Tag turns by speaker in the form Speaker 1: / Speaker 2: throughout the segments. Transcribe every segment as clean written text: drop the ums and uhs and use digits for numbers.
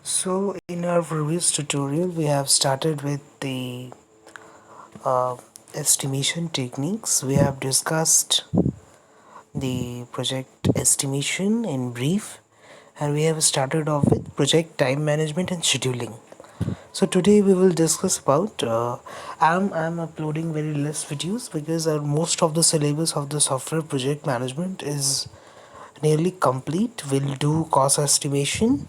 Speaker 1: So in our previous tutorial we have started with the uh, estimation techniques. We have discussed the project estimation in brief, and we have started off with project time management and scheduling. So today we will discuss about I'm uploading very less videos because most of the syllabus of the software project management is nearly complete. We'll do cost estimation,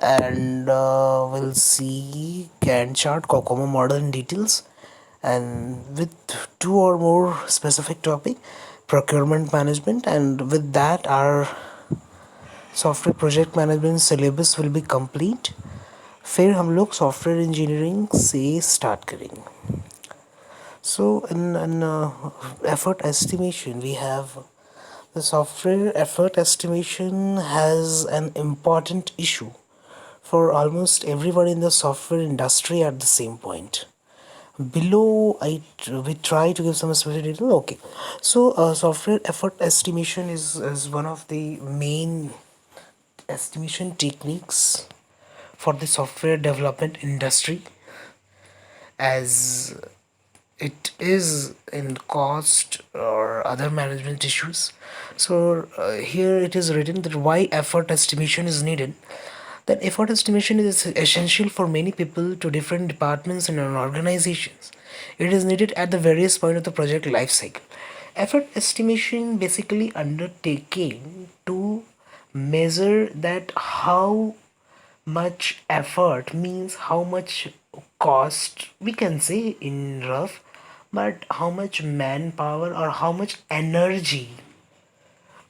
Speaker 1: and we'll see Gantt chart, Kokomo model in details, and with two or more specific topic, procurement management, and with that our software project management syllabus will be complete. फिर हम लोग software engineering से start करेंगे. So in effort estimation we have the software effort estimation has an important issue for almost everyone in the software industry at the same point. Below, we try to give some specific detail. Okay, so software effort estimation is one of the main estimation techniques for the software development industry, as it is in cost or other management issues. So here it is written that why effort estimation is needed. That effort estimation is essential for many people to different departments in an organizations. It is needed at the various point of the project life cycle. Effort estimation basically undertaking to measure that how much effort means how much cost, we can say in rough, but how much manpower or how much energy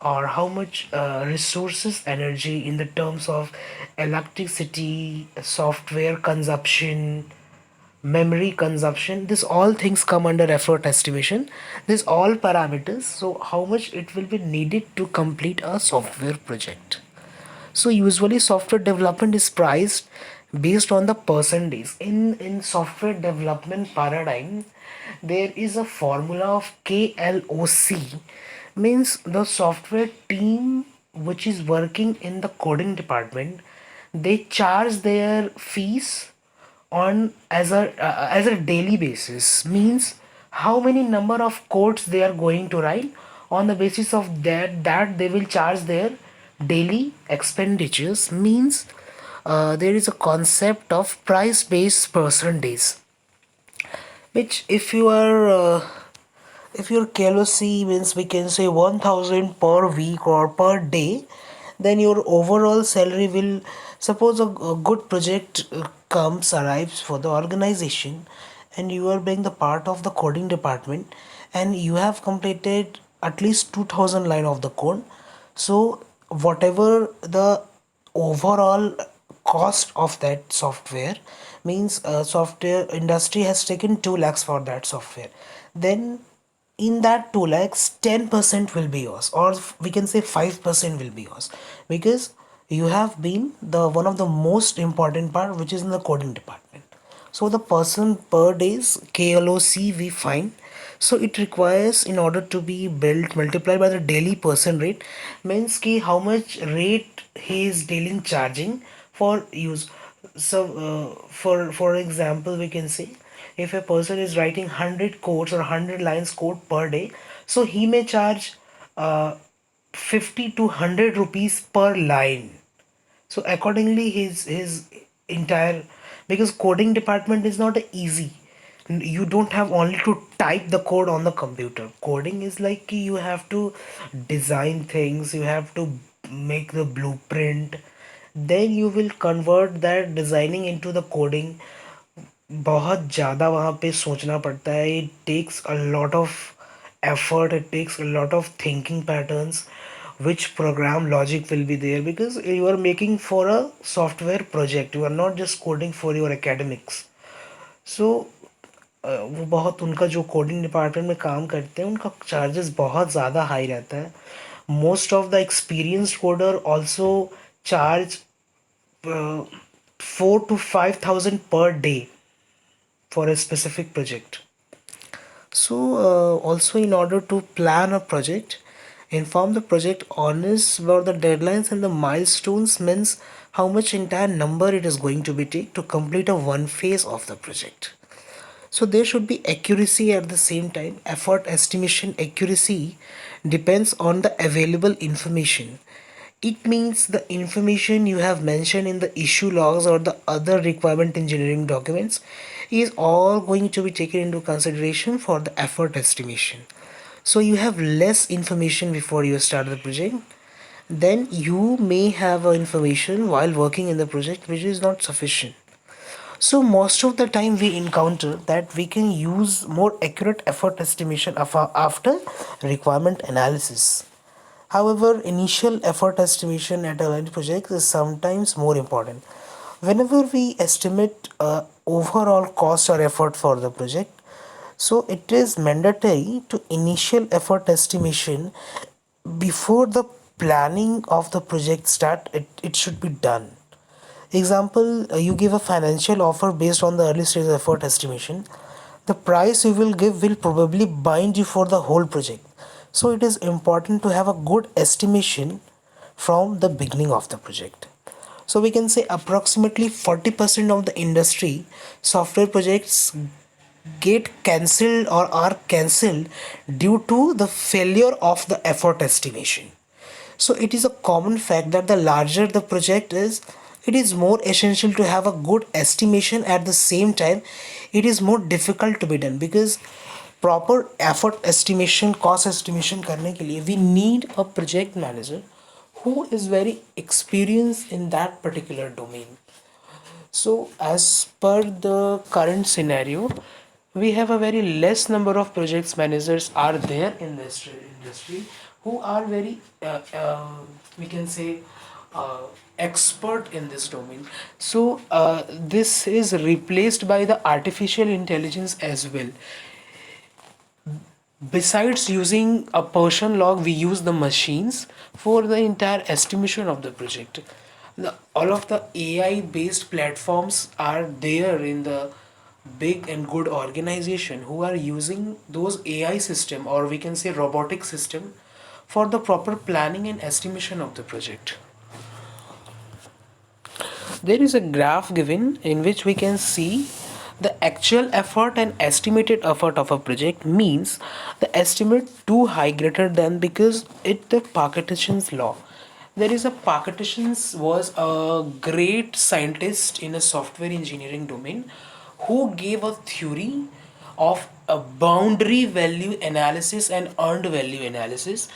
Speaker 1: or how much resources energy in the terms of electricity, software consumption, memory consumption, this all things come under effort estimation. This all parameters, so how much it will be needed to complete a software project. So usually software development is priced based on the percentage. In software development paradigm, there is a formula of KLOC, means the software team which is working in the coding department, they charge their fees on as a daily basis, means how many number of codes they are going to write. On the basis of that they will charge their daily expenditures, means there is a concept of price based percentage, which if your KLOC means, we can say 1000 per week or per day, then your overall salary will, suppose a good project arrives for the organization, and you are being the part of the coding department, and you have completed at least 2000 line of the code. So whatever the overall cost of that software, means software industry has taken 2 lakhs for that software, then in that 2 lakhs 10% will be yours, or we can say 5% will be yours, because you have been the one of the most important part, which is in the coding department. So the person per days KLOC we find, so it requires, in order to be built, multiplied by the daily person rate, means ki how much rate he is daily charging for use. So for example, we can say if a person is writing 100 codes or 100 lines code per day, so he may charge uh, 50 to 100 rupees per line. So accordingly his entire, because coding department is not easy. You don't have only to type the code on the computer. Coding is like you have to design things, you have to make the blueprint, then you will convert that designing into the coding. बहुत ज़्यादा वहाँ पे सोचना पड़ता है. It takes a lot of effort, it takes a lot of thinking patterns, which program logic will be there, because you are making for a software project, you are not just coding for your academics. So वो बहुत, उनका जो coding department में काम करते हैं उनका charges बहुत ज़्यादा हाई रहता है. Most of the experienced coder also charge 4 to 5000 per day for a specific project. So also, in order to plan a project, Inform the project owners about the deadlines and the milestones means how much entire number it is going to be take to complete a one phase of the project. So there should be accuracy at the same time. Effort estimation accuracy depends on the available information. It means the information you have mentioned in the issue logs or the other requirement engineering documents is all going to be taken into consideration for the effort estimation. So you have less information before you start the project. Then you may have information while working in the project which is not sufficient. So most of the time we encounter that we can use more accurate effort estimation after requirement analysis. However, initial effort estimation at a large project is sometimes more important. Whenever we estimate overall cost or effort for the project, so it is mandatory to initial effort estimation before the planning of the project start. It should be done. Example, you give a financial offer based on the early stage effort estimation. The price you will give will probably bind you for the whole project. So it is important to have a good estimation from the beginning of the project. So we can say approximately 40% of the industry software projects get cancelled or are cancelled due to the failure of the effort estimation. So it is a common fact that the larger the project is, it is more essential to have a good estimation. At the same time, it is more difficult to be done because proper effort estimation, cost estimation करने के लिए we need a project manager who is very experienced in that particular domain. So as per the current scenario, we have a very less number of projects managers are there in this industry who are very we can say expert in this domain. So this is replaced by the artificial intelligence as well. Besides using a person log, we use the machines for the entire estimation of the project. All of the AI based platforms are there in the big and good organization who are using those AI system, or we can say robotic system, for the proper planning and estimation of the project. There is a graph given in which we can see the actual effort and estimated effort of a project means the estimate too high greater than, because it the Parkinson's law. There is a Parkinson's was a great scientist in a software engineering domain who gave a theory of a boundary value analysis and earned value analysis.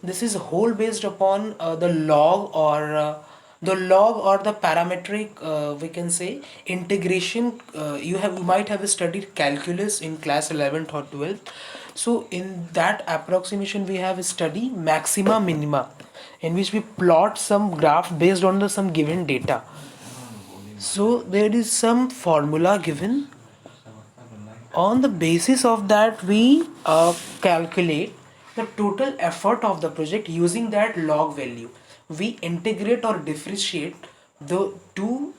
Speaker 1: This is whole based upon the parametric we can say integration. You might have studied calculus in class 11th or 12th. So in that approximation we have study maxima minima, in which we plot some graph based on the some given data. So there is some formula given. On the basis of that we calculate the total effort of the project using that log value. We integrate or differentiate the two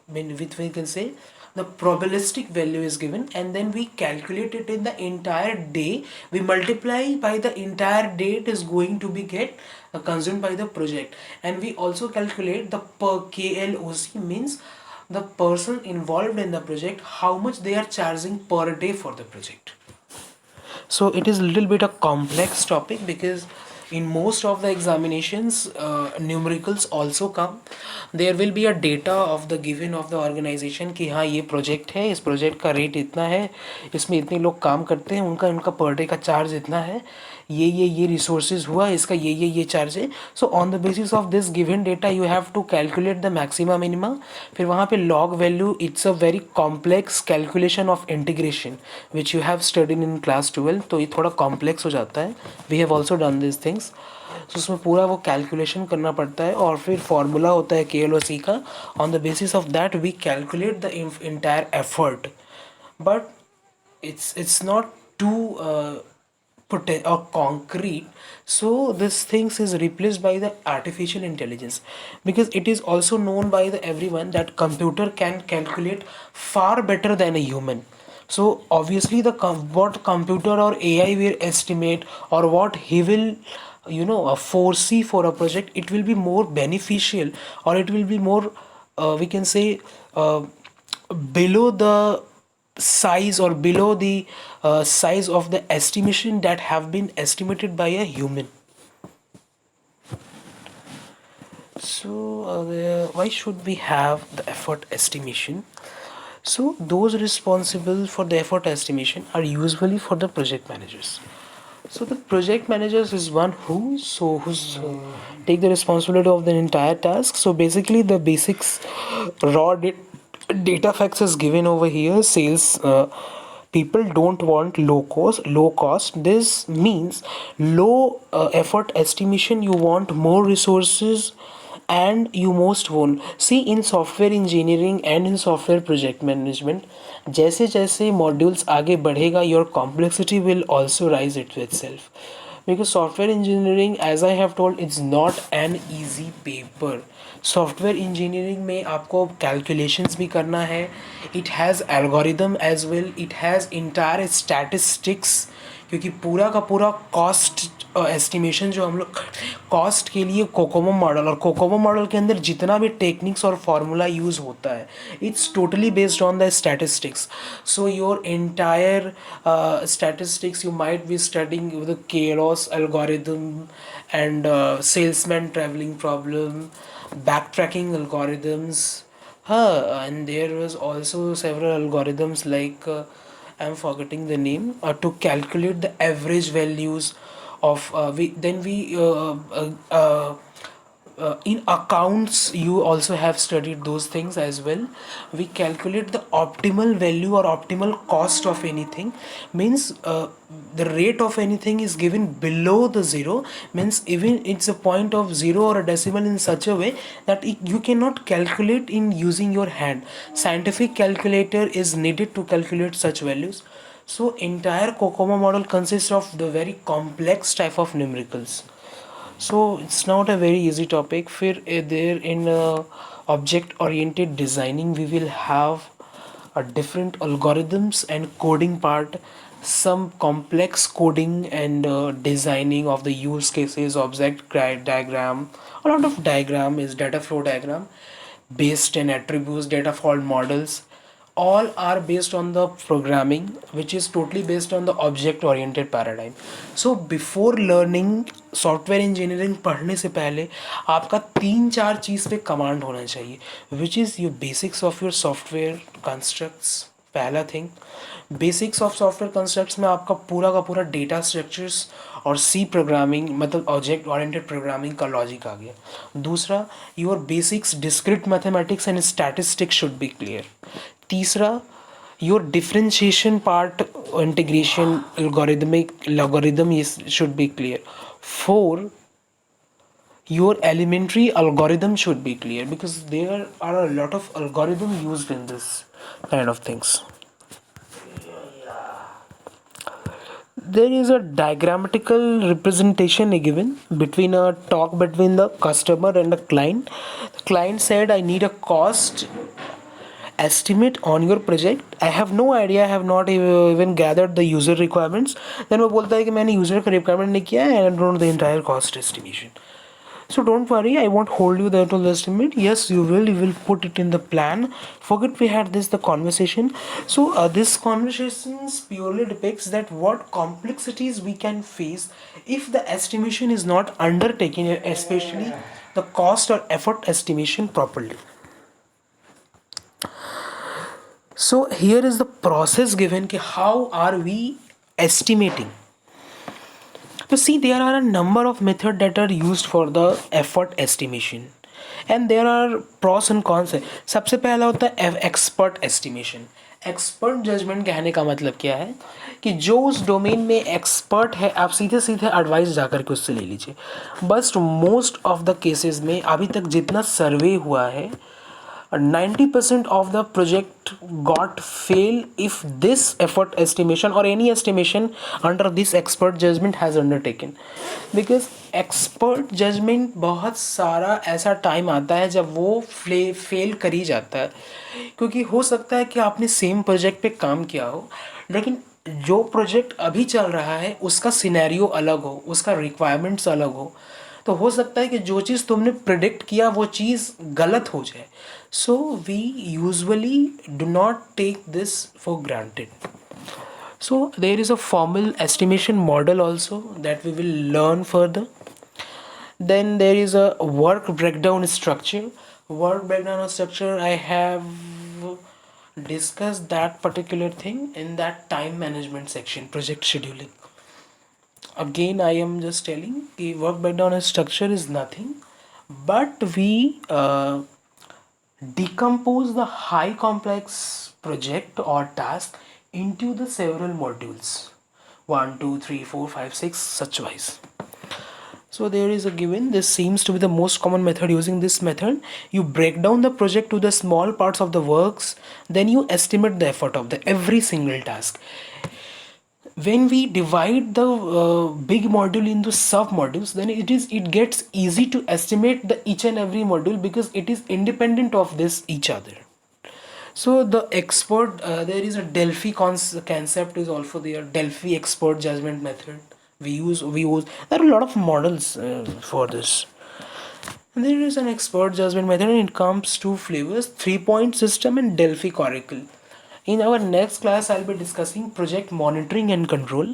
Speaker 1: which we can say the probabilistic value is given, and then we calculate it in the entire day. We multiply by the entire day it is going to be get consumed by the project, and we also calculate the per KLOC, means the person involved in the project how much they are charging per day for the project. So it is a little bit a complex topic because in most of the examinations numericals also come. There will be a data of the given of the organization कि हाँ ये project है, इस project का rate इतना है, इसमें इतने लोग काम करते हैं, उनका इनका per day का charge इतना है, ये resources हुआ, इसका ये charge है. So on the basis of this given data you have to calculate the maxima minima. फिर वहाँ पे log value, it's a very complex calculation of integration which you have studied in class 12. तो ये थोड़ा complex हो जाता है. We have also done these things. So उसमें पूरा वो कैलकुलेशन करना पड़ता है और फिर फॉर्मूला होता है KLOC का. On the basis of that we calculate the entire effort, but it's not too or concrete. So this things is replaced by the artificial intelligence, because it is also known by the everyone that computer can calculate far better than a human. So obviously what computer or AI will estimate or what he will foresee for a project, it will be more beneficial, or it will be more, we can say, uh, below the size, or below the size of the estimation that have been estimated by a human. So why should we have the effort estimation? So those responsible for the effort estimation are usually for the project managers. So the project managers is one who's take the responsibility of the entire task. So basically the basics, raw data facts is given over here. Sales people don't want low cost. This means low effort estimation. You want more resources, and you most won't see in software engineering and in software project management. जैसे जैसे modules आगे बढ़ेगा, your complexity will also rise it itself, because software engineering, as I have told, it's not an easy paper. Software engineering में आपको calculations भी करना है, it has algorithm as well, it has entire statistics, क्योंकि पूरा का पूरा cost estimation जो हम लोग कॉस्ट के लिए कोकोमो मॉडल, और कोकोमो मॉडल के अंदर जितना भी टेक्निक्स और फार्मूला यूज़ होता है, it's totally based on the statistics. So your entire statistics, you might be studying the chaos algorithm, and salesman traveling problem, backtracking algorithms. And there was also several algorithms like I'm forgetting the name, to calculate the average values of in accounts. You also have studied those things as well. We calculate the optimal value or optimal cost of anything. Means the rate of anything is given below the zero, means even it's a point of zero or a decimal in such a way that you cannot calculate in using your hand. Scientific calculator is needed to calculate such values. So entire COCOMO model consists of the very complex type of numericals. So it's not a very easy topic. फिर there in object oriented designing we will have a different algorithms and coding part, some complex coding and designing of the use cases, object diagram. A lot of diagram is data flow diagram based on attributes, data fault models. All are based on the programming, which is totally based on the object oriented paradigm. So before learning software engineering पढ़ने से पहले आपका 3-4 चीज़ पे command होना चाहिए, which is your basics of your software constructs. पहला thing, basics of software constructs में आपका पूरा का पूरा डेटा स्ट्रक्चर्स और सी प्रोग्रामिंग, मतलब ऑब्जेक्ट ओरिएंटेड प्रोग्रामिंग का लॉजिक आ गया. दूसरा, your basics discrete mathematics and statistics should be clear. तीसरा, your differentiation part, integration, logarithm should be clear. 4, your elementary algorithm should be clear, because there are a lot of algorithm used in this kind of things. There is a diagrammatical representation given between a talk between the customer and the client. The client said, I need a cost estimate on your project. I have no idea, I have not even gathered the user requirements. Then वो बोलता है कि मैंने user का requirement नहीं किया है and I don't know the entire cost estimation. So don't worry, I won't hold you there to the estimate. Yes, you will put it in the plan. Forget we had the conversation. So this conversation purely depicts that what complexities we can face if the estimation is not undertaken, especially the cost or effort estimation properly. So here is the process given कि how are we estimating. So see, there are a number of methods that are used for the effort estimation, and there are pros and cons है. सबसे पहला होता है expert estimation. Expert judgement कहने का मतलब क्या है कि जो उस डोमेन में एक्सपर्ट है, आप सीधे सीधे एडवाइस जाकर के उससे ले लीजिए. बस मोस्ट ऑफ द केसेस में अभी तक जितना सर्वे हुआ है, 90% of the project got fail if this effort estimation or any estimation under this expert judgment has undertaken. Because expert judgment बहुत सारा ऐसा टाइम आता है जब वो फेल कर ही जाता है, क्योंकि हो सकता है कि आपने सेम प्रोजेक्ट पे काम किया हो, लेकिन जो प्रोजेक्ट अभी चल रहा है उसका सिनेरियो अलग हो, उसका रिक्वायरमेंट्स अलग हो हो सकता है कि जो चीज़ तुमने प्रिडिक्ट किया वो चीज़ गलत हो जाए. So we usually do not take this for granted. So there is a formal estimation model also that we will learn further. Then there is a work breakdown structure. Work breakdown structure, I have discussed that particular thing in that time management section, project scheduling. Again, I am just telling the work breakdown structure is nothing, but we decompose the high complex project or task into the several modules, 1 2 3 4 5 6 such wise. So there is a given, this seems to be the most common method. Using this method, you break down the project to the small parts of the works, then you estimate the effort of the every single task. When we divide the big module into sub modules, then it gets easy to estimate the each and every module because it is independent of this each other. So the expert, there is a Delphi concept is also there. Delphi expert judgment method. We use. There are a lot of models for this. And there is an expert judgment method, and it comes two flavors: 3-point system and Delphi Oracle. In our next class, I'll be discussing project monitoring and control.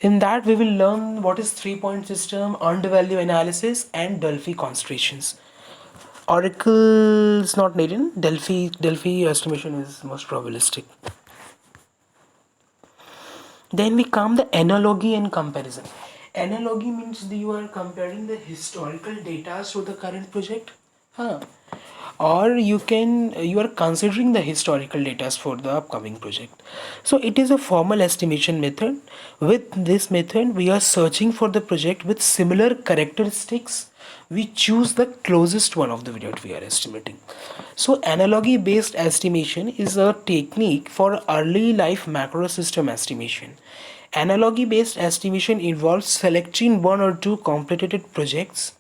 Speaker 1: In that, we will learn what is 3-point system, earned value analysis, and Delphi constraints. Oracle is not needed. Delphi estimation is most probabilistic. Then we come the analogy and comparison. Analogy means that you are comparing the historical data to the current project. Huh. Or you are considering the historical data for the upcoming project. So it is a formal estimation method. With this method, we are searching for the project with similar characteristics. We choose the closest one of the video we are estimating. So analogy based estimation is a technique for early life macro system estimation. Analogy based estimation involves selecting one or two completed projects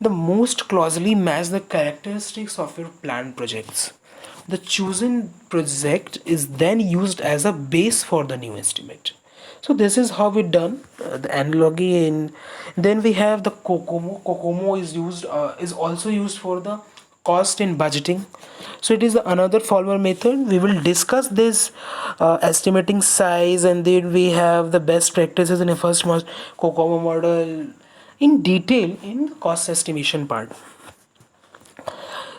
Speaker 1: the most closely match the characteristics of your planned projects. The chosen project is then used as a base for the new estimate. So this is how we done the analogy. In then we have the COCOMO. COCOMO is also used for the cost in budgeting. So it is another formal method. We will discuss this estimating size, and then we have the best practices in the first COCOMO model in detail in cost estimation part.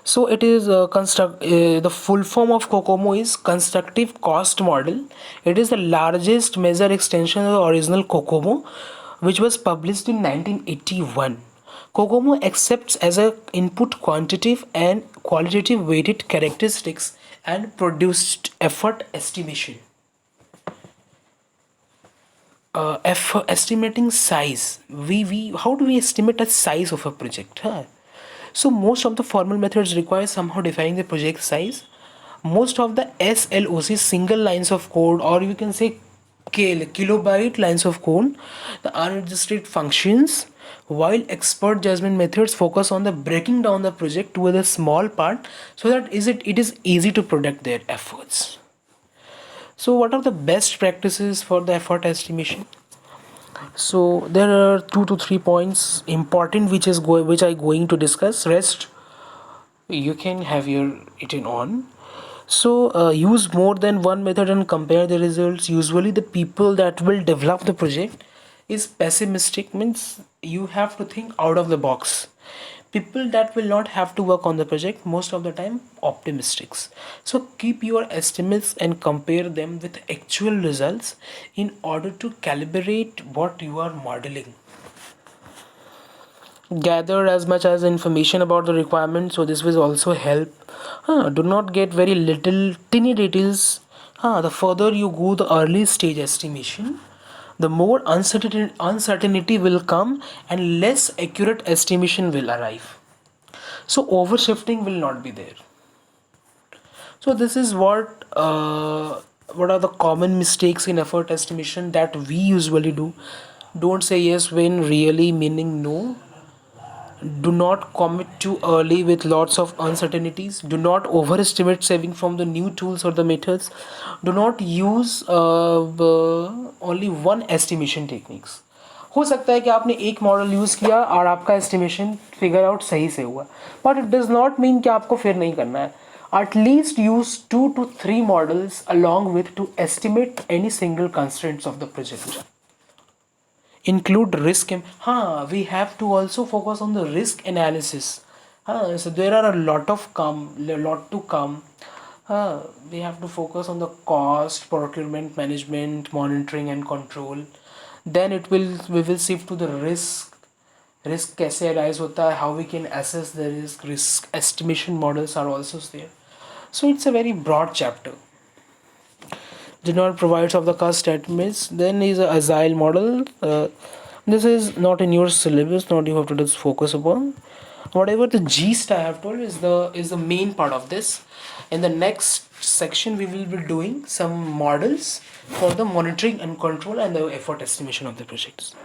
Speaker 1: So it is the full form of COCOMO is constructive cost model. It is the largest measure extension of the original COCOMO, which was published in 1981. COCOMO accepts as a input quantitative and qualitative weighted characteristics and produced effort estimation. Estimating size. We how do we estimate the size of a project? Huh? So most of the formal methods require somehow defining the project size. Most of the SLOC single lines of code, or you can say kilobyte lines of code, the unregistered functions, while expert judgment methods focus on the breaking down the project to a small part so that it is easy to predict their efforts. So what are the best practices for the effort estimation? So there are 2 to 3 points important which I going to discuss. Rest you can have your it on. So use more than one method and compare the results. Usually the people that will develop the project is pessimistic, means you have to think out of the box. People that will not have to work on the project most of the time optimistics. So keep your estimates and compare them with actual results in order to calibrate what you are modeling. Gather as much as information about the requirement, so this will also help. Do not get very little tiny details. The further you go the early stage estimation, the more uncertainty will come and less accurate estimation will arrive. So overshifting will not be there. So this is what are the common mistakes in effort estimation that we usually do. Don't say yes when really meaning no. Do not commit too early with lots of uncertainties. Do not overestimate saving from the new tools or the methods. Do not use only one estimation techniques. हो सकता है कि आपने एक model use किया और आपका estimation figure out सही से हुआ, but it does not mean कि आपको फिर नहीं करना है. At least use 2 to 3 models along with to estimate any single constraints of the project. Include risk. We have to also focus on the risk analysis. So there are a lot to come. We have to focus on the cost, procurement management, monitoring and control. Then we will shift to the risk. Risk कैसे arise होता है, how we can assess the risk estimation models are also there. So it's a very broad chapter. Do not provides of the cost statements. Then is a agile model. This is not in your syllabus, not you have to just focus upon. Whatever the gist I have told is the main part of this. In the next section, we will be doing some models for the monitoring and control and the effort estimation of the projects.